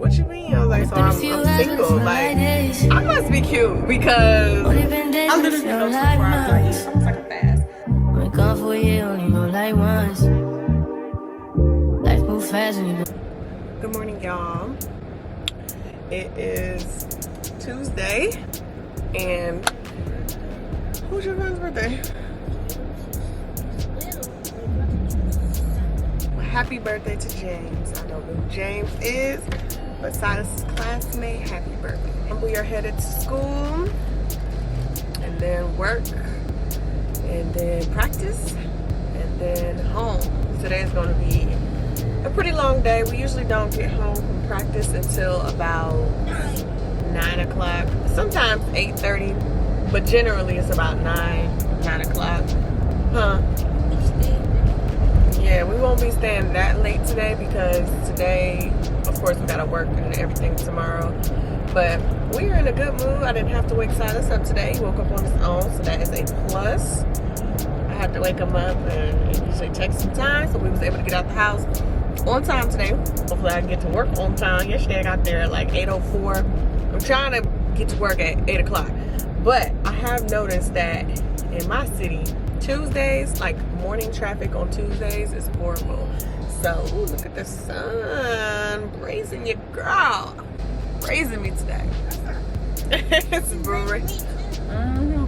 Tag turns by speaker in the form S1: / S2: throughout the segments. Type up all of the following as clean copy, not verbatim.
S1: What you mean? I was like, so I'm single. Like, I must be cute because I literally know so far. I'm fucking fast.
S2: Been gone for a year, only know like once. Life move fast and you.
S1: Good morning, y'all. It is Tuesday, and who's your friend's birthday? Well, happy birthday to James. I know who James is. But Silas's classmate, happy birthday. And we are headed to school, and then work, and then practice, and then home. Today is going to be a pretty long day. We usually don't get home from practice until about 9 o'clock. Sometimes 8:30, but generally it's about 9 o'clock. Huh? Yeah, we won't be staying that late today because today, of course, we gotta work and everything tomorrow. But we're in a good mood. I didn't have to wake Silas up today. He woke up on his own, so that is a plus. I had to wake him up and it usually takes some time, so we was able to get out the house on time today. Hopefully I can get to work on time. Yesterday I got there at like 8:04. I'm trying to get to work at 8 o'clock. But I have noticed that in my city, Tuesdays, like morning traffic on Tuesdays is horrible. So, ooh, look at the sun. Braising your girl. Braising me today. It's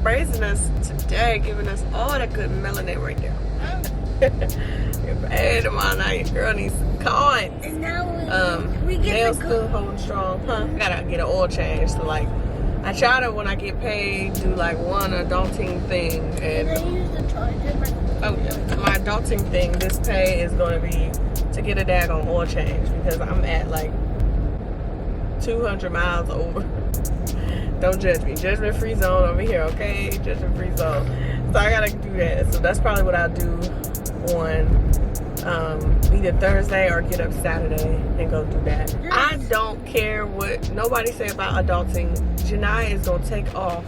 S1: braising us today, giving us all that good melanin right there. Hey, tomorrow night, your girl needs some coins.
S3: And now we get
S1: nails still holding strong, huh? Gotta get an oil change. So, like, I try to, when I get paid, do like one adulting thing. And my adulting thing, this pay is going to be to get a daggone oil change because I'm at like 200 miles over. Don't judge me. Judgment free zone over here, okay? Judgment free zone. So I gotta do that. So that's probably what I'll do on either Thursday or get up Saturday and go do that. I don't care what nobody say about adulting. Janai is gonna take off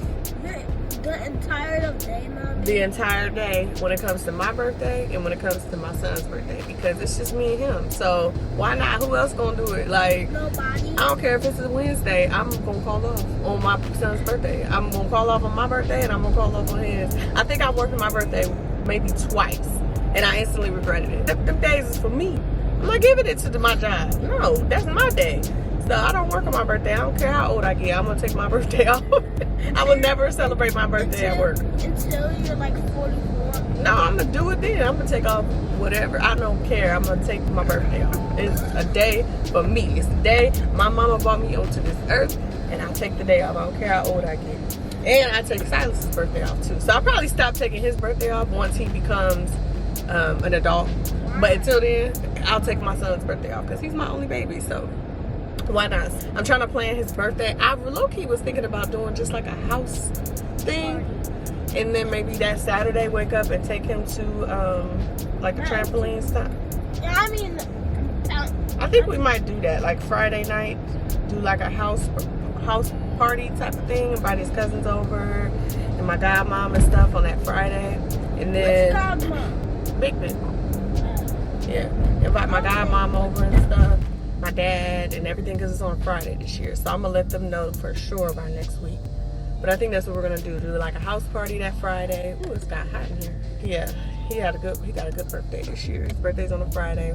S3: the entire day, Mommy.
S1: The entire day when it comes to my birthday and when it comes to my son's birthday because it's just me and him. So why not? Who else gonna do it? Like
S3: nobody.
S1: I don't care if it's a Wednesday. I'm gonna call off on my son's birthday. I'm gonna call off on my birthday and I'm gonna call off on his. I think I worked on my birthday maybe twice and I instantly regretted it. Them days is for me. I'm not giving it to my job. No, that's my day. So I don't work on my birthday. I don't care how old I get. I'm gonna take my birthday off. I will never celebrate my birthday at work.
S3: Until you're like 44.
S1: No, I'm gonna do it then. I'm gonna take off whatever. I don't care. I'm gonna take my birthday off. It's a day for me. It's the day my mama brought me onto this earth, and I take the day off. I don't care how old I get. And I take Silas's birthday off too. So I'll probably stop taking his birthday off once he becomes an adult. But until then, I'll take my son's birthday off because he's my only baby. So why not? I'm trying to plan his birthday. I low-key was thinking about doing just like a house thing. And then maybe that Saturday wake up and take him to like a trampoline stop.
S3: Yeah, I mean,
S1: I think we might do that. Like Friday night, do like a house party type of thing. Invite his cousins over and my godmom and stuff on that Friday. And then Big. Yeah, invite my godmom over and stuff. My dad and everything because it's on Friday this year. So I'm gonna let them know for sure by next week. But I think that's what we're gonna do like a house party that Friday. Ooh, it's got hot in here. Yeah, he got a good birthday this year. His birthday's on a Friday.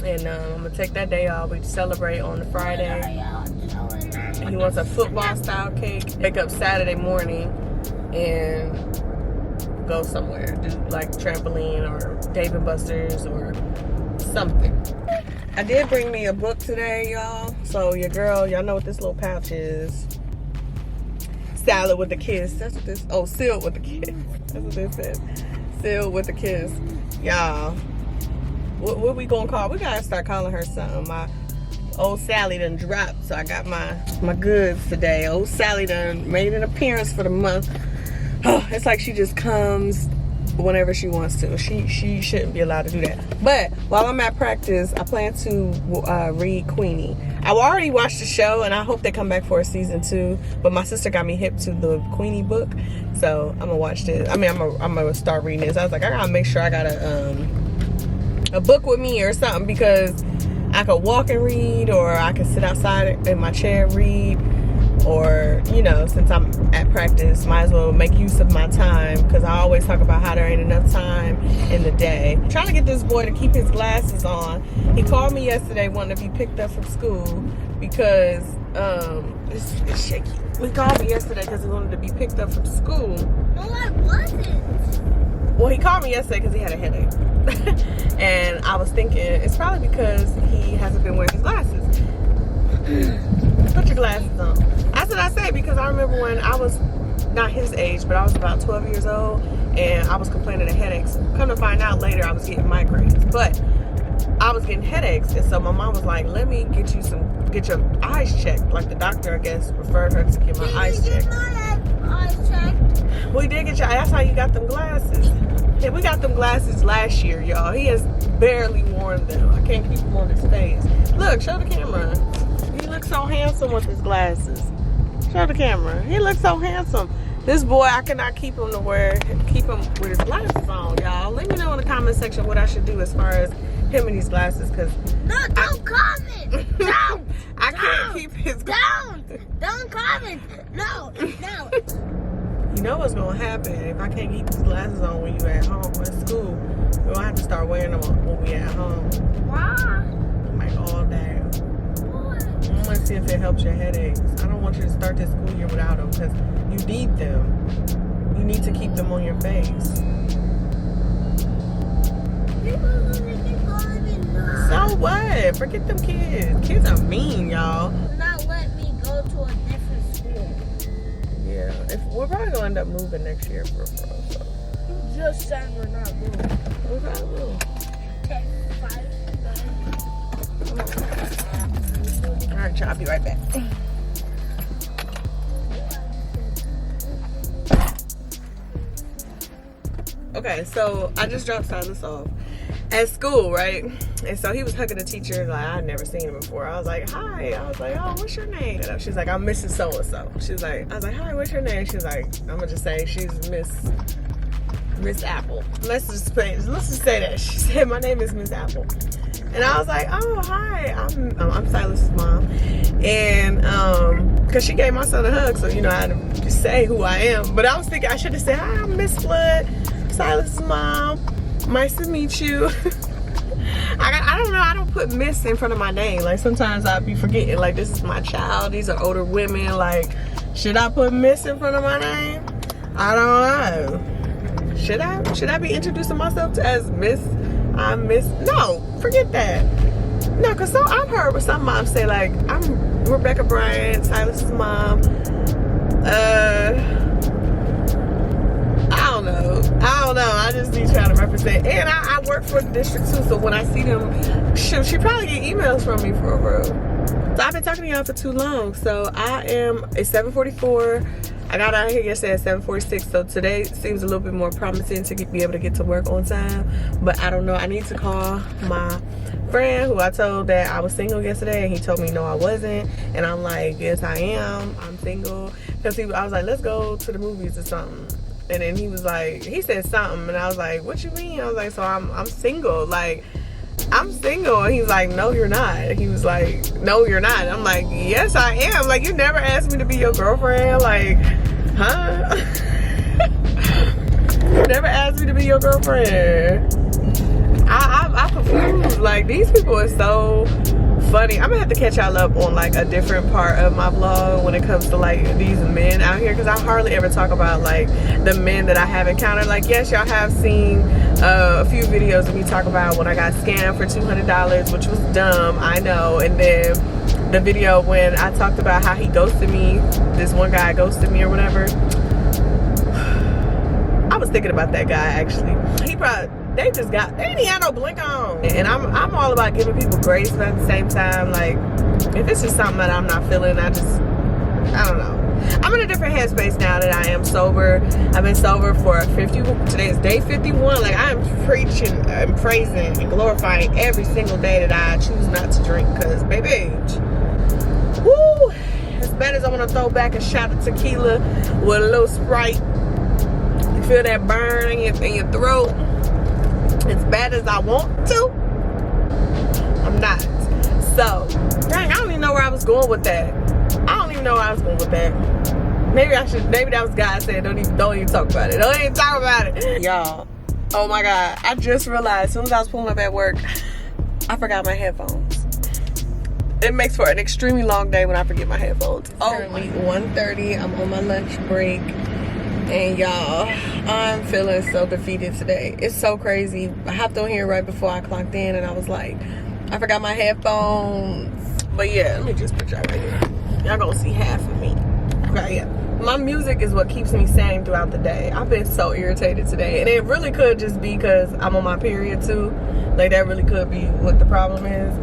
S1: And I'm gonna take that day off. We celebrate on the Friday. And he wants a football style cake. Wake up Saturday morning and go somewhere. Do like trampoline or Dave & Buster's or something. I did bring me a book today, y'all. So your girl, y'all know what this little pouch is. Salad with a kiss. That's what this, oh, sealed with a kiss. That's what this says. Sealed with a kiss. Y'all, what we gonna call? We gotta start calling her something. My old Sally done dropped, so I got my goods today. Old Sally done made an appearance for the month. Oh, it's like she just comes whenever she wants to. She shouldn't be allowed to do that. But while I'm at practice, I plan to read Queenie. I already watched the show and I hope they come back for a season 2. But my sister got me hip to the Queenie book, so I'm gonna watch this. I mean, I'm gonna start reading this. I was like, I gotta make sure I got a book with me or something because I could walk and read, or I could sit outside in my chair and read, or, you know, since I'm at practice, might as well make use of my time, because I always talk about how there ain't enough time in the day. I'm trying to get this boy to keep his glasses on. He called me yesterday wanting to be picked up from school because it's shaky. He called me yesterday because he wanted to be picked up from school.
S3: No, I wasn't.
S1: Well, he called me yesterday because he had a headache. And I was thinking, it's probably because he hasn't been wearing his glasses. Put your glasses on. That's what I say, because I remember when I was not his age, but I was about 12 years old, and I was complaining of headaches. Come to find out later, I was getting migraines. But I was getting headaches, and so my mom was like, let me get your eyes checked. Like the doctor, I guess, referred her to get my eyes checked. We did get your, that's how you got them glasses. Yeah, we got them glasses last year, y'all. He has barely worn them. I can't keep them on his face. Look, show the camera. He looks so handsome with his glasses. Show the camera. He looks so handsome. This boy, I cannot keep him with his glasses on, y'all. Let me know in the comment section what I should do as far as him and these glasses, because
S3: No, don't comment. Don't.
S1: I can't keep his glasses.
S3: Don't comment. No.
S1: You know what's gonna happen if I can't keep these glasses on when you at home at school? We're gonna have to start wearing them when we at home.
S3: Why?
S1: Like all day.
S3: What?
S1: I want to see if it helps your headaches. I don't want you to start this school year without them, because you need them. You need to keep them on your face. So what? Forget them kids. Kids are mean, y'all.
S3: Not let me go to a different school.
S1: Yeah, we're probably gonna end up moving next year, bro. So
S3: You just said we're not moving.
S1: we're gonna move.
S3: Okay, 5, 9.
S1: All right, y'all. I'll be right back. Okay, so I just dropped Silas off at school, right? And so he was hugging the teacher like I'd never seen him before. I was like, hi. I was like, oh, what's your name? She's like, I'm Mrs. So-and-so. She's like, I was like, hi, what's your name? She's like, I'm gonna just say she's Miss Apple. Let's just say that. She said, my name is Miss Apple. And I was like, oh, hi, I'm Silas's mom. And because she gave my son a hug, so you know I had to just say who I am. But I was thinking I should have said, hi, I'm Miss Flood, Silas's mom. Nice to meet you. I don't know, I don't put Miss in front of my name. Like sometimes I'll be forgetting, like this is my child, these are older women. Like, should I put Miss in front of my name? I don't know. Should I be introducing myself as Miss? I'm Miss. No, forget that. No, because so I've heard some moms say, like, I'm Rebecca Bryant, Silas's mom. I don't know. I just be trying to represent. And I work for the district too, so when I see them, shoot, she probably get emails from me for real. So I've been talking to y'all for too long. So it's 7:44. I got out here yesterday at 7:46, so today seems a little bit more promising to be able to get to work on time. But I don't know. I need to call my friend who I told that I was single yesterday, and he told me no, I wasn't. And I'm like, yes, I am. I'm single. Because I was like, let's go to the movies or something. And then he was like, he said something, and I was like, what you mean? I was like, so I'm single. Like, I'm single. And he's like, no, you're not. He was like, no, you're not. I'm like, yes, I am. Like, you never asked me to be your girlfriend. Like, huh? You never asked me to be your girlfriend. I'm confused. Like, these people are so funny. I'm gonna have to catch y'all up on like a different part of my vlog when it comes to like these men out here, because I hardly ever talk about like the men that I have encountered. Like, yes, y'all have seen a few videos of me talk about when I got scammed for $200, which was dumb, I know. And then the video when I talked about how he ghosted me, this one guy ghosted me or whatever. I was thinking about that guy actually. They ain't had no blink on. And I'm all about giving people grace, but at the same time, like, if it's just something that I'm not feeling, I don't know. I'm in a different headspace now that I am sober. I've been sober for today is day 51. Like, I am preaching and praising and glorifying every single day that I choose not to drink. Because, baby, woo, as bad as I want to throw back a shot of tequila with a little Sprite, you feel that burn in your throat. As bad as I want to, I'm not. So, dang, I don't even know where I was going with that. Maybe that was God saying, don't even talk about it. Don't even talk about it. Y'all, oh my God. I just realized as soon as I was pulling up at work, I forgot my headphones. It makes for an extremely long day when I forget my headphones. Currently 1:30, I'm on my lunch break. And y'all, I'm feeling so defeated today. It's so crazy. I hopped on here right before I clocked in and I was like, I forgot my headphones. But yeah, let me just put y'all right here. Y'all gonna see half of me. Okay, yeah. My music is what keeps me sane throughout the day. I've been so irritated today. And it really could just be because I'm on my period too. Like that really could be what the problem is.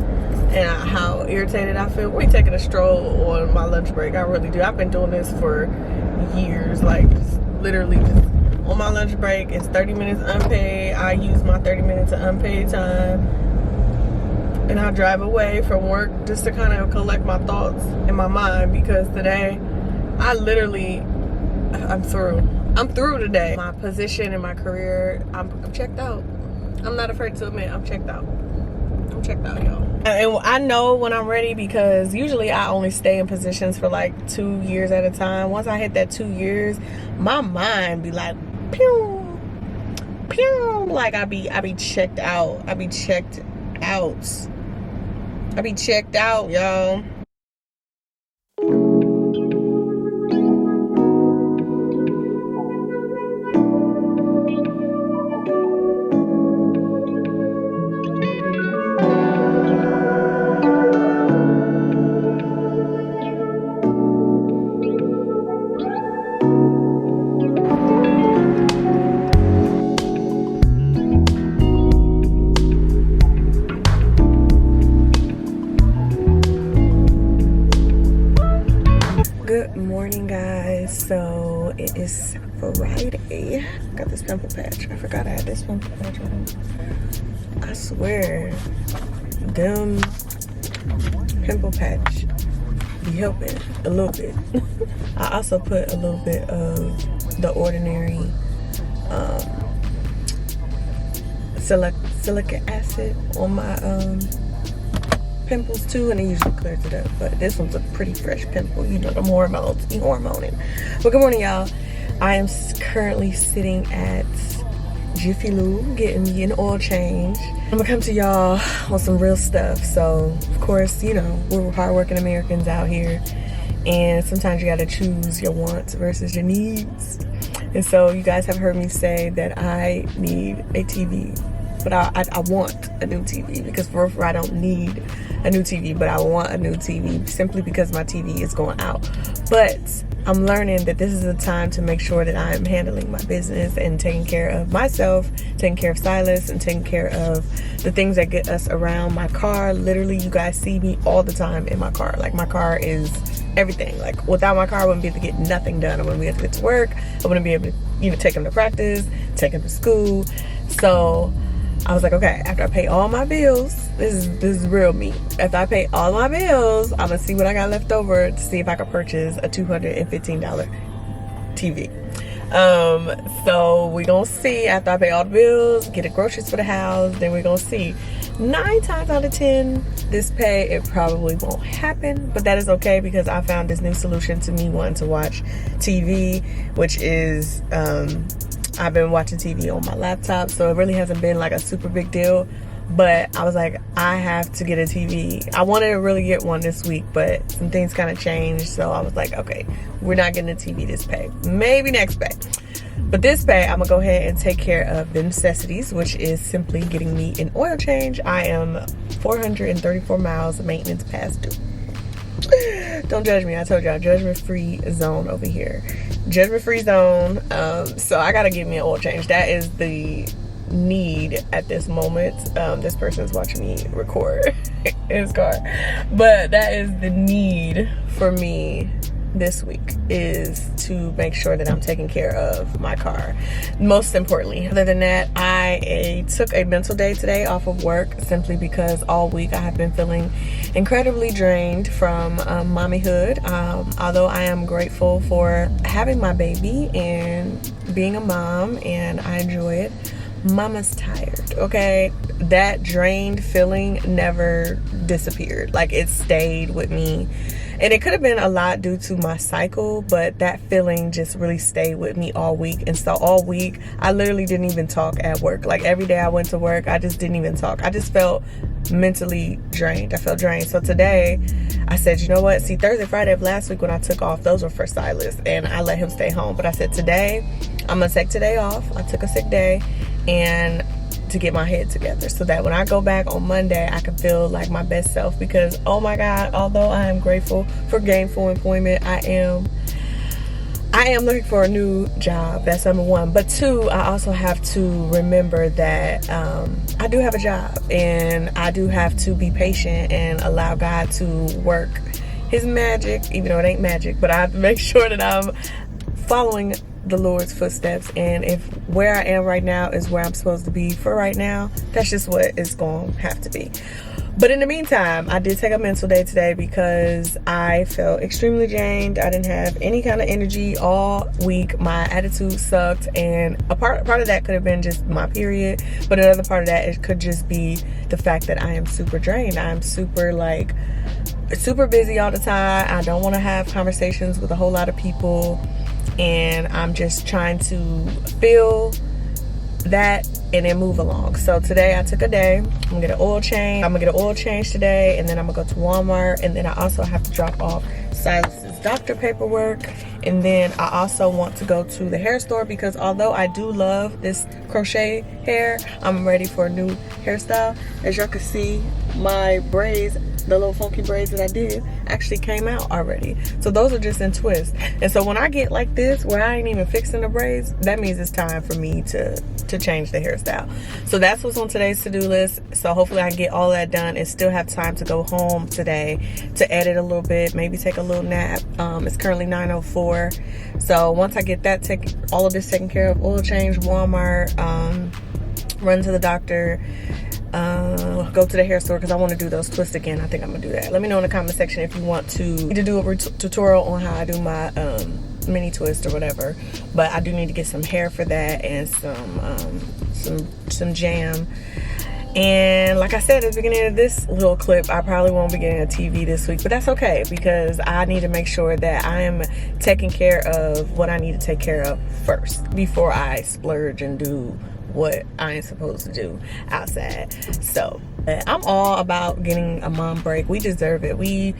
S1: And how irritated I feel. We're taking a stroll on my lunch break. I really do. I've been doing this for years. Like just literally just on my lunch break. It's 30 minutes unpaid. I use my 30 minutes of unpaid time. And I drive away from work just to kind of collect my thoughts in my mind, because today I'm through. I'm through today. My position in my career, I'm checked out. I'm not afraid to admit I'm checked out. I'm checked out, y'all. And I know when I'm ready, because usually I only stay in positions for like 2 years at a time. Once I hit that 2 years, my mind be like, pew, pew. Like I be checked out. I be checked out, y'all. Good morning, guys. So it is Friday. Got this pimple patch. I forgot I had this pimple patch on. I swear, them pimple patch be helping a little bit. I also put a little bit of the ordinary silica acid on my pimples too, and it usually clears it up. But this one's a pretty fresh pimple. You know, the hormones be hormoning. But good morning, y'all. I am currently sitting at Jiffy Lube getting me an oil change. I'm gonna come to y'all on some real stuff. So of course, you know, we're hardworking Americans out here, and sometimes you gotta choose your wants versus your needs. And so you guys have heard me say that I need a TV, but I want a new TV, because for I don't need a new TV, but I want a new TV simply because my TV is going out. But I'm learning that this is the time to make sure that I'm handling my business and taking care of myself, taking care of Silas, and taking care of the things that get us around. My car, literally, you guys see me all the time in my car. Like, my car is everything. Like, without my car, I wouldn't be able to get nothing done. I wouldn't be able to get to work. I wouldn't be able to, you know, take him to practice, take him to school. So I was like, okay, after I pay all my bills, this is real me. After I pay all my bills, I'm gonna see what I got left over to see if I can purchase a $215 TV. So we gonna see after I pay all the bills, get the groceries for the house, then we're gonna see. 9 times out of 10, this pay, it probably won't happen, but that is okay, because I found this new solution to me wanting to watch TV, which is, I've been watching TV on my laptop, so it really hasn't been like a super big deal. But I was like, I have to get a TV. I wanted to really get one this week, but some things kind of changed. So I was like, okay, we're not getting a TV this pay. Maybe next pay. But this pay, I'm going to go ahead and take care of the necessities, which is simply getting me an oil change. I am 434 miles of maintenance past due. Don't judge me. I told y'all, judgment-free zone over here. Judgment-free zone. So I got to get me an oil change. That is the need at this moment. This person is watching me record in his car, but that is the need for me this week, is to make sure that I'm taking care of my car, most importantly. Other than that, I took a mental day today off of work, simply because all week I have been feeling incredibly drained from mommyhood. Although I am grateful for having my baby and being a mom, and I enjoy it, mama's tired, okay? That drained feeling never disappeared. Like, it stayed with me. And it could have been a lot due to my cycle, but that feeling just really stayed with me all week. And so all week, I literally didn't even talk at work. Like, every day I went to work, I just didn't even talk. I just felt mentally drained. I felt drained. So today, I said, you know what? See, Thursday, Friday of last week when I took off, those were for Silas, and I let him stay home. But I said, today, I'm going to take today off. I took a sick day, and to get my head together so that when I go back on Monday, I can feel like my best self. Because, oh my God, although I am grateful for gainful employment, I am looking for a new job. That's number one. But two, I also have to remember that I do have a job, and I do have to be patient and allow God to work his magic, even though it ain't magic. But I have to make sure that I'm following the Lord's footsteps, and if where I am right now is where I'm supposed to be for right now, that's just what it's going to have to be. But in the meantime, I did take a mental day today because I felt extremely drained. I didn't have any kind of energy all week. My attitude sucked, and a part of that could have been just my period, but another part of that, it could just be the fact that I am super drained. I'm super busy all the time. I don't want to have conversations with a whole lot of people, and I'm just trying to feel that and then move along. So today I took a day. I'm gonna get an oil change. I'm gonna get an oil change today, and then I'm gonna go to Walmart, and then I also have to drop off Silas's doctor paperwork, and then I also want to go to the hair store because although I do love this crochet hair, I'm ready for a new hairstyle. As y'all can see, my braids, the little funky braids that I did, actually came out already. So those are just in twists. And so when I get like this, where I ain't even fixing the braids, that means it's time for me to change the hairstyle. So that's what's on today's to-do list. So hopefully I can get all that done and still have time to go home today to edit a little bit, maybe take a little nap. It's currently 9:04. So once I get that, all of this taken care of, oil change, Walmart, run to the doctor, go to the hair store because I want to do those twists again. I think I'm gonna do that. Let me know in the comment section if you want to do a tutorial on how I do my mini twist or whatever. But I do need to get some hair for that and some jam. And like I said at the beginning of this little clip, I probably won't be getting a TV this week, but that's okay because I need to make sure that I am taking care of what I need to take care of first before I splurge and do what I ain't supposed to do outside. So I'm all about getting a mom break. We deserve it. We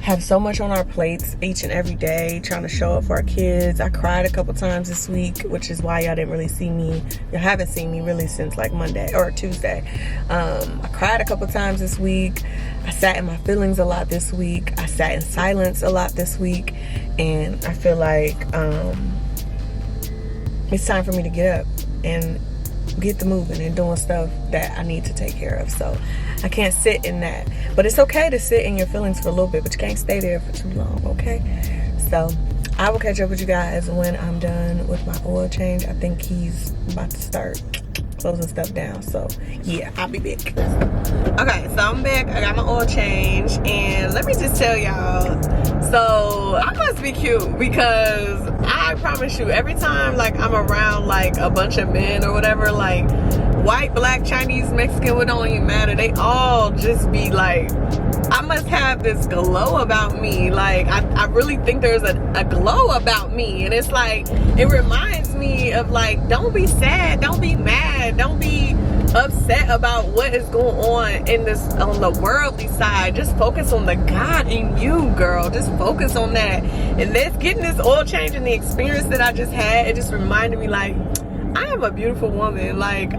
S1: have so much on our plates each and every day trying to show up for our kids. I cried a couple times this week, which is why y'all didn't really see me. You haven't seen me really since like Monday or Tuesday. I cried a couple times this week. I sat in my feelings a lot this week. I sat in silence a lot this week, and I feel like it's time for me to get up and get to moving and doing stuff that I need to take care of. So I can't sit in that, but it's okay to sit in your feelings for a little bit, but you can't stay there for too long, okay? So I will catch up with you guys when I'm done with my oil change. I think he's about to start closing stuff down, so yeah, I'll be back. Okay, so I'm back. I got my oil change, and let me just tell y'all, so I must be cute because I promise you, every time like I'm around like a bunch of men or whatever, like white, black, Chinese, Mexican, it don't even matter, they all just be like, I must have this glow about me. Like I really think there's a glow about me, and it's like, it reminds me of like, don't be sad, don't be mad, don't be upset about what is going on in this, on the worldly side. Just focus on the God in you, girl. Just focus on that. And this, getting this oil change and the experience that I just had, it just reminded me like, I am a beautiful woman. Like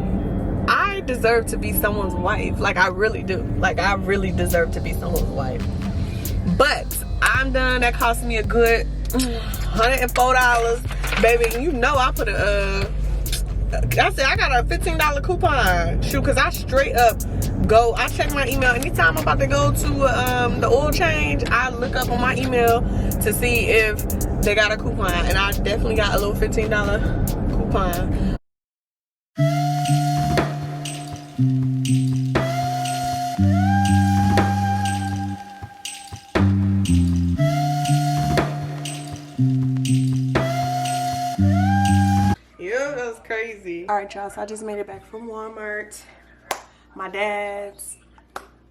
S1: I deserve to be someone's wife. Like I really do. Like I really deserve to be someone's wife. But I'm done. That cost me a good $104, baby. You know I put I said I got a $15 coupon. Shoot, cause I straight up go. I check my email anytime I'm about to go to the oil change. I look up on my email to see if they got a coupon, and I definitely got a little $15 coupon. Yeah, that's crazy. All right, y'all. So I just made it back from Walmart. My dad's.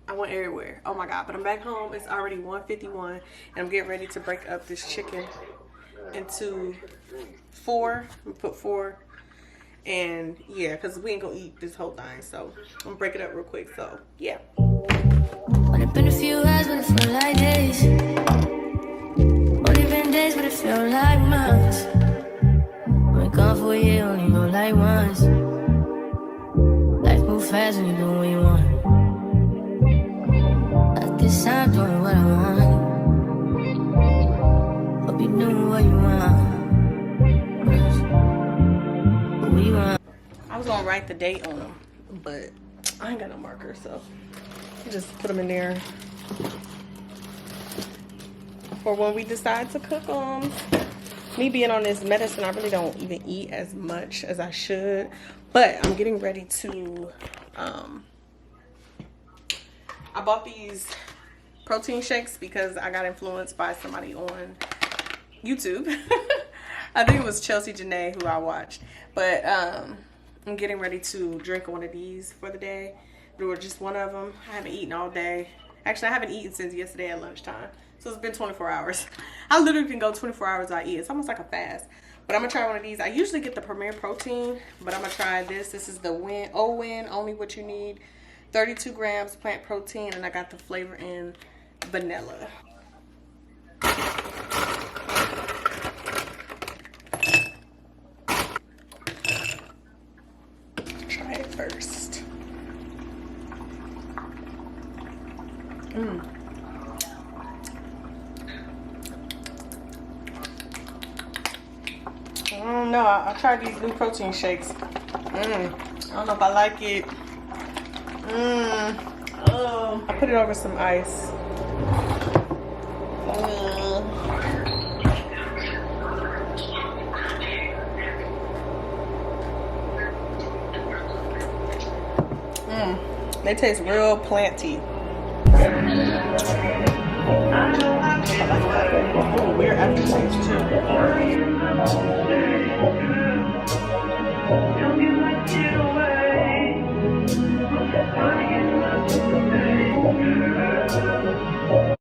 S1: I went everywhere. Oh my God. But I'm back home. It's already 1:51. And I'm getting ready to break up this chicken into 4. I'm gonna put 4. And yeah, because we ain't gonna eat this whole thing. So I'm gonna break it up real quick. So yeah.
S2: Only been a few hours, but it feel like days. Only been days, but it feel like months. Been gone for a year, only know like once. Life move fast when you do what you want. At this time, doing what I want. Hope you doing what you want. What we want.
S1: I was gonna write the date on them, but I ain't got no marker, so just put them in there for when we decide to cook them. Me being on this medicine, I really don't even eat as much as I should, but I'm getting ready to I bought these protein shakes because I got influenced by somebody on YouTube. I think it was Chelsea Janae who I watched, but I'm getting ready to drink one of these for the day. There were just one of them. I haven't eaten all day. Actually, I haven't eaten since yesterday at lunchtime. So it's been 24 hours. I literally can go 24 hours without eating. It's almost like a fast. But I'm going to try one of these. I usually get the Premier Protein, but I'm going to try this. This is the OWYN, Only What You Need. 32 grams plant protein, and I got the flavor in vanilla. Try it first. I don't know. I tried these new protein shakes. I don't know if I like it. I put it over some ice. They taste real planty. Weird aftertaste too.